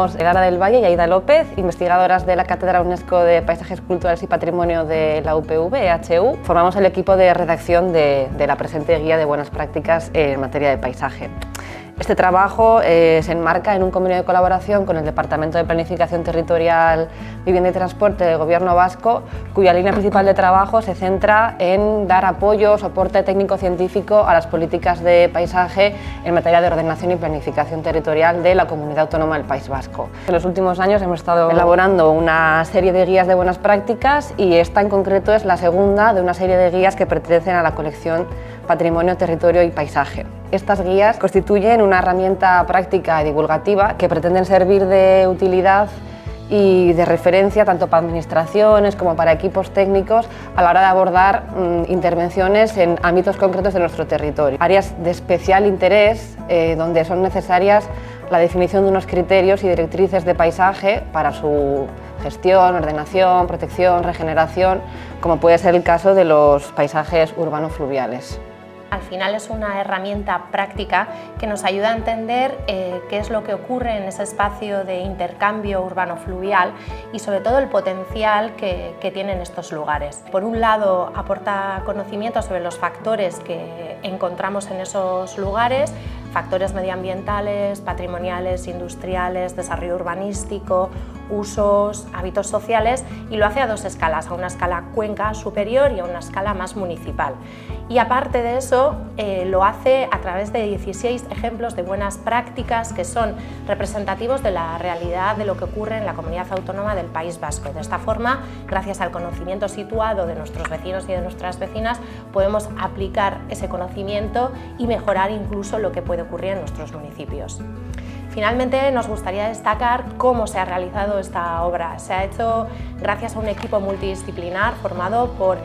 Somos Lara del Valle y Aida López, investigadoras de la Cátedra UNESCO de Paisajes Culturales y Patrimonio de la UPV, EHU. Formamos el equipo de redacción de la presente Guía de Buenas Prácticas en materia de paisaje. Este trabajo se enmarca en un convenio de colaboración con el Departamento de Planificación Territorial, Vivienda y Transporte del Gobierno vasco, cuya línea principal de trabajo se centra en dar apoyo, soporte técnico-científico a las políticas de paisaje en materia de ordenación y planificación territorial de la Comunidad Autónoma del País Vasco. En los últimos años hemos estado elaborando una serie de guías de buenas prácticas y esta en concreto es la segunda de una serie de guías que pertenecen a la colección Patrimonio, Territorio y Paisaje. Estas guías constituyen una herramienta práctica y divulgativa que pretenden servir de utilidad y de referencia tanto para administraciones como para equipos técnicos a la hora de abordar intervenciones en ámbitos concretos de nuestro territorio. Áreas de especial interés donde son necesarias la definición de unos criterios y directrices de paisaje para su gestión, ordenación, protección, regeneración, como puede ser el caso de los paisajes urbano-fluviales. Al final es una herramienta práctica que nos ayuda a entender qué es lo que ocurre en ese espacio de intercambio urbano-fluvial y sobre todo el potencial que tienen estos lugares. Por un lado, aporta conocimiento sobre los factores que encontramos en esos lugares, factores medioambientales, patrimoniales, industriales, desarrollo urbanístico, usos, hábitos sociales, y lo hace a dos escalas, a una escala cuenca superior y a una escala más municipal. Y aparte de eso, lo hace a través de 16 ejemplos de buenas prácticas que son representativos de la realidad de lo que ocurre en la Comunidad Autónoma del País Vasco. De esta forma, gracias al conocimiento situado de nuestros vecinos y de nuestras vecinas, podemos aplicar ese conocimiento y mejorar incluso lo que puede ocurrir en nuestros municipios. Finalmente, nos gustaría destacar cómo se ha realizado esta obra. Se ha hecho gracias a un equipo multidisciplinar formado por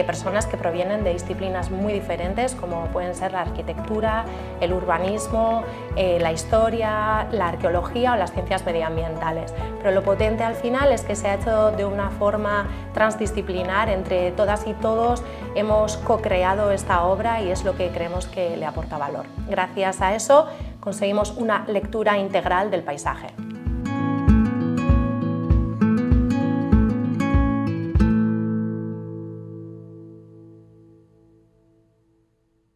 personas que provienen de disciplinas muy diferentes, como pueden ser la arquitectura, el urbanismo, la historia, la arqueología o las ciencias medioambientales. Pero lo potente al final es que se ha hecho de una forma transdisciplinar, entre todas y todos hemos co-creado esta obra y es lo que creemos que le aporta valor. Gracias a eso conseguimos una lectura integral del paisaje.